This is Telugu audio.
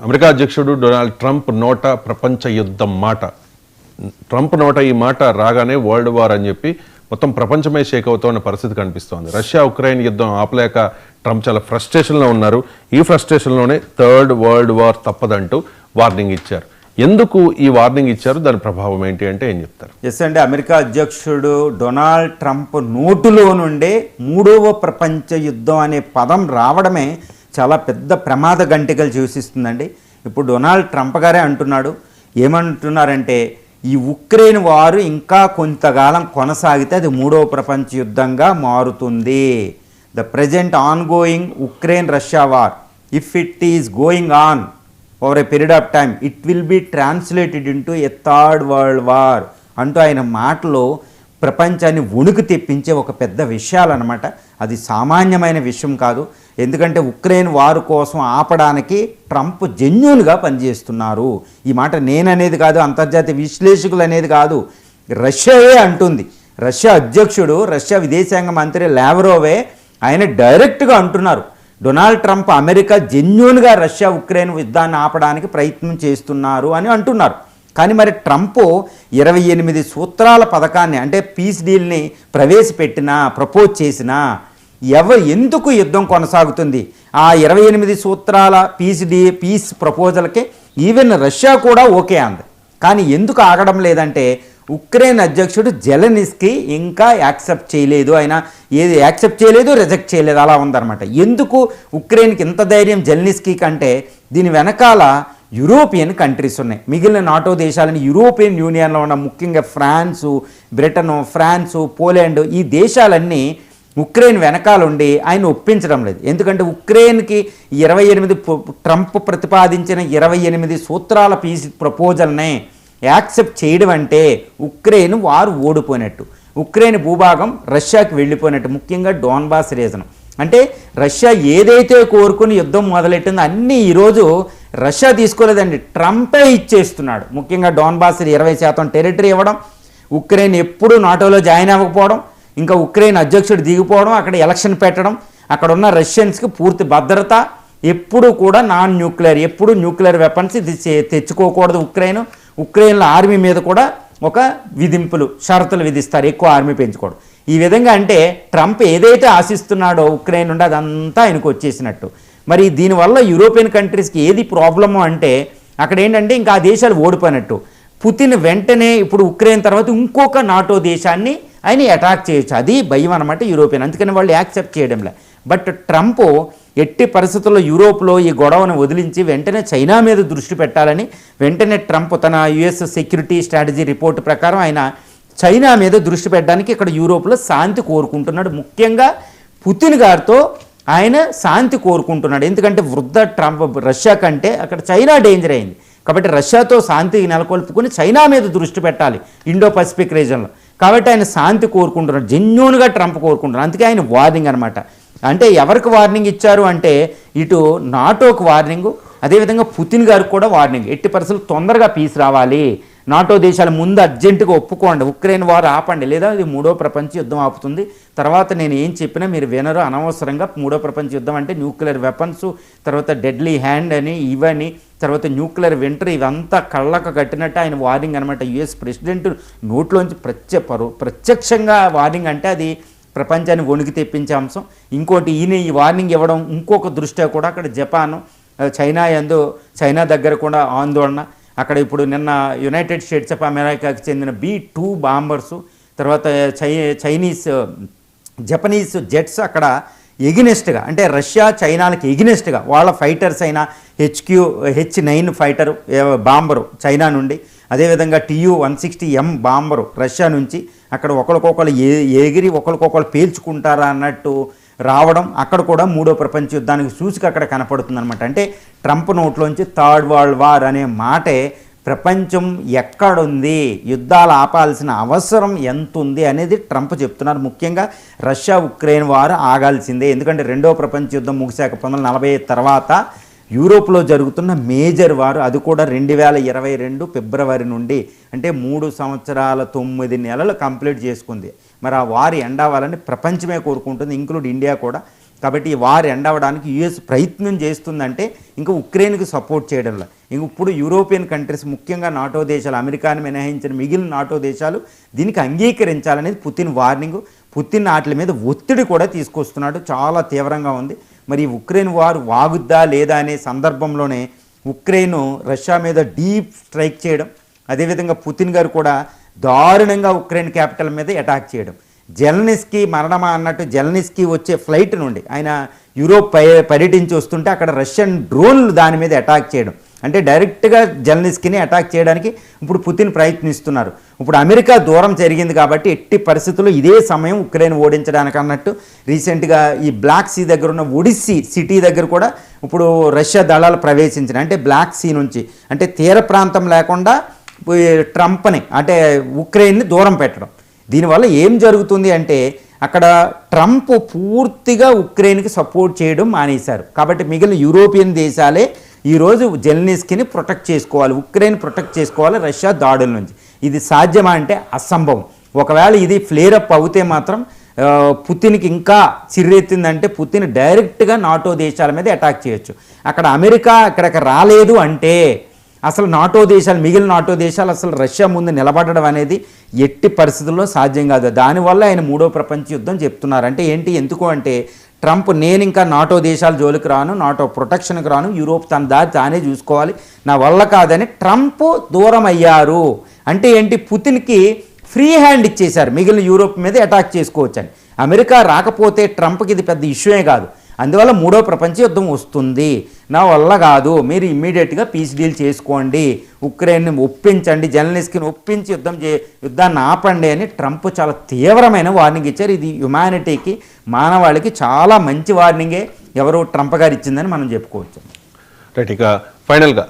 అమెరికా అధ్యక్షుడు డొనాల్డ్ ట్రంప్ నోట ప్రపంచ యుద్ధం మాట. ట్రంప్ నోట ఈ మాట రాగానే వరల్డ్ వార్ అని చెప్పి మొత్తం ప్రపంచమే షేక్ అవుతున్న పరిస్థితి కనిపిస్తోంది. రష్యా ఉక్రెయిన్ యుద్ధం ఆపలేక ట్రంప్ చాలా ఫ్రస్ట్రేషన్లో ఉన్నారు. ఈ ఫ్రస్ట్రేషన్లోనే థర్డ్ వరల్డ్ వార్ తప్పదంటూ వార్నింగ్ ఇచ్చారు. ఎందుకు ఈ వార్నింగ్ ఇచ్చారు, దాని ప్రభావం ఏంటి అంటే ఏం చెప్తారు? ఎస్ అండి, అమెరికా అధ్యక్షుడు డొనాల్డ్ ట్రంప్ నోటులో నుండే మూడవ ప్రపంచ యుద్ధం అనే పదం రావడమే చాలా పెద్ద ప్రమాద గంటికలు సూచిస్తుందండి. ఇప్పుడు డొనాల్డ్ ట్రంప్ గారే అంటున్నాడు. ఏమంటున్నారంటే ఈ ఉక్రెయిన్ వారు ఇంకా కొంతకాలం కొనసాగితే అది మూడవ ప్రపంచ యుద్ధంగా మారుతుంది. The present on going Ukraine Russia war if it is going on over a period of time it will be translated into a third world war అంటూ ఆయన మాటలో ప్రపంచాన్ని వణుకు తెప్పించే ఒక పెద్ద విషయాలన్నమాట. అది సామాన్యమైన విషయం కాదు. ఎందుకంటే ఉక్రెయిన్ వారు కోసం ఆపడానికి ట్రంప్ జెన్యూన్గా పనిచేస్తున్నారు. ఈ మాట నేననేది కాదు, అంతర్జాతీయ విశ్లేషకులు అనేది కాదు, రష్యాయే అంటుంది. రష్యా అధ్యక్షుడు, రష్యా విదేశాంగ మంత్రి లావ్రోవే ఆయన డైరెక్ట్గా అంటున్నారు, డొనాల్డ్ ట్రంప్ అమెరికా జెన్యూన్గా రష్యా ఉక్రెయిన్ యుద్ధాన్ని ఆపడానికి ప్రయత్నం చేస్తున్నారు అని అంటున్నారు. కానీ మరి ట్రంప్ 28 సూత్రాల పథకాన్ని అంటే పీస్ డీల్ని ప్రవేశపెట్టినా, ప్రపోజ్ చేసినా ఎందుకు యుద్ధం కొనసాగుతుంది? ఆ 28 సూత్రాల పీస్ ప్రపోజల్కి ఈవెన్ రష్యా కూడా ఓకే అంది. కానీ ఎందుకు ఆగడం లేదంటే ఉక్రెయిన్ అధ్యక్షుడు జెలెన్స్కీ ఇంకా యాక్సెప్ట్ చేయలేదు. ఆయన ఏది యాక్సెప్ట్ చేయలేదు, రిజెక్ట్ చేయలేదు, అలా ఉందన్నమాట. ఎందుకు ఉక్రెయిన్కి ఇంత ధైర్యం జెలెన్స్కీ కంటే దీని వెనకాల యూరోపియన్ కంట్రీస్ ఉన్నాయి. మిగిలిన నాటో దేశాలని యూరోపియన్ యూనియన్లో ఉన్న ముఖ్యంగా ఫ్రాన్సు, బ్రిటను, ఫ్రాన్సు, పోలాండ్ ఈ దేశాలన్నీ ఉక్రెయిన్ వెనకాలండి ఆయన ఒప్పించడం లేదు. ఎందుకంటే ఉక్రెయిన్కి 28 ట్రంప్ ప్రతిపాదించిన 28 సూత్రాల పీస్ ప్రపోజల్ని యాక్సెప్ట్ చేయడం అంటే ఉక్రెయిన్ వారు ఓడిపోయినట్టు, ఉక్రెయిన్ భూభాగం రష్యాకి వెళ్ళిపోయినట్టు. ముఖ్యంగా డోన్బాస్ రీజన్ అంటే రష్యా ఏదైతే కోరుకుని యుద్ధం మొదలెట్టిందో అన్నీ ఈరోజు రష్యా తీసుకోలేదండి, ట్రంపే ఇచ్చేస్తున్నాడు. ముఖ్యంగా డోన్బాస్ 20% టెరిటరీ ఇవ్వడం, ఉక్రెయిన్ ఎప్పుడూ నాటోలో జాయిన్ అవ్వకపోవడం, ఇంకా ఉక్రెయిన్ అధ్యక్షుడు దిగిపోవడం, అక్కడ ఎలక్షన్ పెట్టడం, అక్కడ ఉన్న రష్యన్స్కి పూర్తి భద్రత, ఎప్పుడు కూడా నాన్ న్యూక్లియర్, ఎప్పుడు న్యూక్లియర్ వెపన్స్ ఇది తెచ్చుకోకూడదు ఉక్రెయిన్లో ఆర్మీ మీద కూడా ఒక విధింపులు, షరతులు విధిస్తారు, ఎక్కువ ఆర్మీ పెంచుకోవడం. ఈ విధంగా అంటే ట్రంప్ ఏదైతే ఆశిస్తున్నాడో ఉక్రెయిన్ నుండి అదంతా ఆయనకు వచ్చేసినట్టు. మరి దీనివల్ల యూరోపియన్ కంట్రీస్కి ఏది ప్రాబ్లము అంటే అక్కడ ఏంటంటే ఇంకా ఆ దేశాలు ఓడిపోయినట్టు. పుతిన్ వెంటనే ఇప్పుడు ఉక్రెయిన్ తర్వాత ఇంకొక నాటో దేశాన్ని ఆయన అటాక్ చేయొచ్చు, అది భయం అనమాట యూరోపియన్. అందుకని వాళ్ళు యాక్సెప్ట్ చేయడంలే. బట్ ట్రంప్ ఎట్టి పరిస్థితుల్లో యూరోప్లో ఈ గొడవను వదిలించి వెంటనే చైనా మీద దృష్టి పెట్టాలని వెంటనే ట్రంప్ తన యుఎస్ సెక్యూరిటీ స్ట్రాటజీ రిపోర్ట్ ప్రకారం ఆయన చైనా మీద దృష్టి పెట్టడానికి ఇక్కడ యూరోప్లో శాంతి కోరుకుంటున్నాడు. ముఖ్యంగా పుతిన్ గారితో ఆయన శాంతి కోరుకుంటున్నాడు. ఎందుకంటే వృద్ధ ట్రంప్ రష్యా కంటే అక్కడ చైనా డేంజర్ అయింది కాబట్టి రష్యాతో శాంతి నెలకొల్పుకొని చైనా మీద దృష్టి పెట్టాలి ఇండో పసిఫిక్ రీజన్లో. కాబట్టి ఆయన శాంతి కోరుకుంటున్నాడు, జెన్యూన్గా ట్రంప్ కోరుకుంటున్నాడు. అందుకే ఆయన వార్నింగ్ అనమాట. అంటే ఎవరికి వార్నింగ్ ఇచ్చారు అంటే ఇటు నాటోకి వార్నింగు, అదేవిధంగా పుతిన్ గారికి కూడా వార్నింగ్. ఎట్టి పరిస్థితులు తొందరగా పీస్ రావాలి, నాటో దేశాల ముందు అర్జెంటుగా ఒప్పుకోండి, ఉక్రెయిన్ వారు ఆపండి, లేదా ఇది మూడో ప్రపంచ యుద్ధం ఆపుతుంది. తర్వాత నేను ఏం చెప్పినా మీరు వినరు, అనవసరంగా మూడో ప్రపంచ యుద్ధం అంటే న్యూక్లియర్ వెపన్స్, తర్వాత డెడ్లీ హ్యాండ్ అని ఇవని, తర్వాత న్యూక్లియర్ వింటర్, ఇవంతా కళ్ళకు కట్టినట్టు ఆయన వార్నింగ్ అనమాట. యుఎస్ ప్రెసిడెంట్ నోట్లోంచి ప్రత్యక్షంగా వార్నింగ్ అంటే అది ప్రపంచాన్ని వణికి తెప్పించే అంశం. ఇంకోటి ఈయన ఈ వార్నింగ్ ఇవ్వడం ఇంకొక దృష్ట్యా కూడా అక్కడ జపాన్, చైనా దగ్గర కూడా ఆందోళన. అక్కడ ఇప్పుడు నిన్న యునైటెడ్ స్టేట్స్ ఆఫ్ అమెరికాకి చెందిన B-2 బాంబర్సు, తర్వాత జపనీస్ జెట్స్ అక్కడ ఎగినెస్ట్గా అంటే రష్యా చైనాలకు ఎగినెస్ట్గా వాళ్ళ ఫైటర్స్ అయిన H-9 ఫైటరు బాంబరు చైనా నుండి, అదేవిధంగా Tu-160M బాంబరు రష్యా నుంచి అక్కడ ఒకరికొకరు ఎగిరి ఒకరికొకరు పేల్చుకుంటారా అన్నట్టు రావడం, అక్కడ కూడా మూడో ప్రపంచ యుద్ధానికి సూచిక అక్కడ కనపడుతుందన్నమాట. అంటే ట్రంప్ నోట్లోంచి థర్డ్ వరల్డ్ వార్ అనే మాటే ప్రపంచం ఎక్కడుంది, యుద్ధాలు ఆపాల్సిన అవసరం ఎంత ఉంది అనేది ట్రంప్ చెప్తున్నారు. ముఖ్యంగా రష్యా ఉక్రెయిన్ వారు ఆగాల్సిందే. ఎందుకంటే రెండో ప్రపంచ యుద్ధం ముగిశాక 1945 తర్వాత యూరోప్లో జరుగుతున్న మేజర్ వారు, అది కూడా 2022 ఫిబ్రవరి నుండి, అంటే 3 సంవత్సరాల 9 నెలలు కంప్లీట్ చేసుకుంది. మరి ఆ వారు ఎండ్ అవ్వాలని ప్రపంచమే కోరుకుంటుంది, ఇంక్లూడ్ ఇండియా కూడా. కాబట్టి ఈ వార్ ఎండ్ అవ్వడానికి యుఎస్ ప్రయత్నం చేస్తుందంటే ఇంకా ఉక్రెయిన్కి సపోర్ట్ చేయడంలో ఇంక ఇప్పుడు యూరోపియన్ కంట్రీస్ ముఖ్యంగా నాటో దేశాలు అమెరికాను మినహాయించిన మిగిలిన నాటో దేశాలు దీనికి అంగీకరించాలనేది పుతిన్ వార్నింగ్. పుతిన్ వాటి మీద ఒత్తిడి కూడా తీసుకొస్తున్నాడు, చాలా తీవ్రంగా ఉంది. మరి ఉక్రెయిన్ వార్ వాగుద్దా లేదా అనే సందర్భంలోనే ఉక్రెయిన్ రష్యా మీద డీప్ స్ట్రైక్ చేయడం, అదేవిధంగా పుతిన్ గారు కూడా దారుణంగా ఉక్రెయిన్ క్యాపిటల్ మీద అటాక్ చేయడం. జెలెన్స్కీ మరణమా అన్నట్టు జెలెన్స్కీ వచ్చే ఫ్లైట్ నుండి ఆయన యూరోప్ పర్యటించి వస్తుంటే అక్కడ రష్యన్ డ్రోన్లు దాని మీద అటాక్ చేయడం, అంటే డైరెక్ట్గా జెలెన్స్కీని అటాక్ చేయడానికి ఇప్పుడు పుతిన్ ప్రయత్నిస్తున్నారు. ఇప్పుడు అమెరికా దూరం జరిగింది కాబట్టి ఎట్టి పరిస్థితుల్లో ఇదే సమయం ఉక్రెయిన్ ఓడించడానికి అన్నట్టు రీసెంట్గా ఈ బ్లాక్ సీ దగ్గర ఉన్న ఒడిస్సీ సిటీ దగ్గర కూడా ఇప్పుడు రష్యా దళాలు ప్రవేశించిన, అంటే బ్లాక్ సీ నుంచి అంటే తీర ప్రాంతం లేకుండా ట్రంప్ని అంటే ఉక్రెయిన్ని దూరం పెట్టడం. దీనివల్ల ఏం జరుగుతుంది అంటే అక్కడ ట్రంప్ పూర్తిగా ఉక్రెయిన్కి సపోర్ట్ చేయడం మానేశారు. కాబట్టి మిగిలిన యూరోపియన్ దేశాలే ఈరోజు జెలెన్స్కీని ప్రొటెక్ట్ చేసుకోవాలి, ఉక్రెయిన్ ప్రొటెక్ట్ చేసుకోవాలి రష్యా దాడుల నుంచి. ఇది సాధ్యమా అంటే అసంభవం. ఒకవేళ ఇది ఫ్లేర్ అప్ అవుతే మాత్రం పుతిన్కి ఇంకా చిర్రెత్తిందంటే పుతిన్ డైరెక్ట్గా నాటో దేశాల మీద అటాక్ చేయొచ్చు. అక్కడ అమెరికా అక్కడికి రాలేదు అంటే అసలు నాటో దేశాలు మిగిలిన నాటో దేశాలు అసలు రష్యా ముందు నిలబడడం అనేది ఎట్టి పరిస్థితుల్లో సాధ్యం కాదు. దానివల్ల ఆయన మూడో ప్రపంచ యుద్ధం చెప్తున్నారు. అంటే ఏంటి, ఎందుకు అంటే ట్రంప్ నేను ఇంకా నాటో దేశాల జోలికి రాను, నాటో ప్రొటెక్షన్కి రాను, యూరోప్ తన దారి తానే చూసుకోవాలి, నా వల్ల కాదని ట్రంప్ దూరం అయ్యారు. అంటే ఏంటి, పుతిన్కి ఫ్రీ హ్యాండ్ ఇచ్చేశారు మిగిలిన యూరోప్ మీద అటాక్ చేసుకోవచ్చని. అమెరికా రాకపోతే ట్రంప్కి ఇది పెద్ద ఇష్యూయే కాదు. అందువల్ల మూడో ప్రపంచ యుద్ధం వస్తుంది, నా వల్ల కాదు, మీరు ఇమ్మీడియట్గా పీస్ డీల్ చేసుకోండి, ఉక్రెయిన్ని ఒప్పించండి, జెలెన్స్కీని ఒప్పించి యుద్ధాన్ని ఆపండి అని ట్రంప్ చాలా తీవ్రమైన వార్నింగ్ ఇచ్చారు. ఇది హ్యుమానిటీకి మానవాళికి చాలా మంచి వార్నింగే ఎవరు ట్రంప్ గారు ఇచ్చిందని మనం చెప్పుకోవచ్చు. రైట్, ఇక ఫైనల్గా